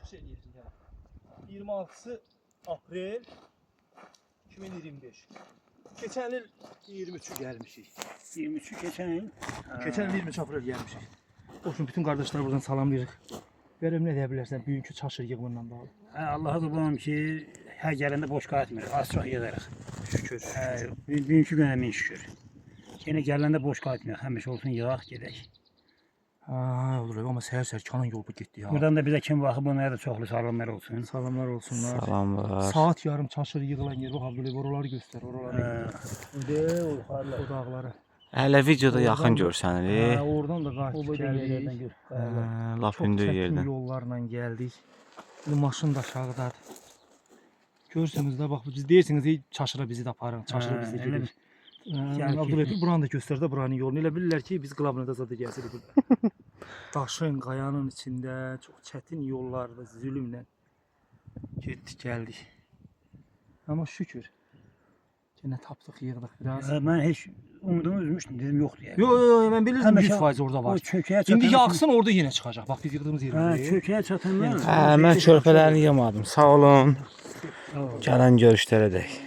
çıxış edirik ya. 26 aprel 2025. Keçən il 23'ü gəlmişik. 23'ü geçen yıl. Keçən il 23 aprel gəlmişik. Olsun bütün qardaşlar buradan salamlayırıq. Görəm nə deyə bilərsən bugünkü çaşır yığımından bağlı. Allah'a kurbanım ki her gelende boş kalkmıyor. Az çok yığarıq. Şükür. Bugünkü günə min şükür. Yine gelende boş kalkmıyor. Həmişə olsun yığaq gedək. Ha, olur ama səhər-səhər kanan yolu getdi ya. Buradan da bize kim baxıb bunlara da çoxlu salamlar olsun. Salamlar olsunlar. Salamlar. Saat yarım çaşır yığılan yer. Bax Abdülay oraları göstər, oraları. De o O dağları. Hələ videoda yaxın görsənir. Oradan da qayıtıb gəldik. yerdən gör. Lap Çok hündür çətin yerdən. yollarla gəldik. Bu maşın da aşağıdadır. Görürsünüz də bax siz deyirsiniz ey çaşıra bizi də aparın, çaşıra bizi elə gedir. Gəl Abdülay ki. buranı da göstər də buranın yolunu. Elə bilirlər ki biz Qlabına da zada gəzirik burada. Daşın, qayanın içində çox çətin yollarda zülmlə getdik, gəldik. Amma şükür. Yenə tapdıq, yığdıq biraz. Mən heç umudumu üzmüşdüm. Dedim yoxdur yani. Yo yo yo ben bilirdim Həmişə 100% orada O var. çökəyə İndi çatan. yaksın orada yine çıkacak. Bak biz yığdığımız Hə, yerdə. çökəyə çatandan. Hə, mən körpələrini yamadım. Sağ olun. Gələn görüşlərə dək.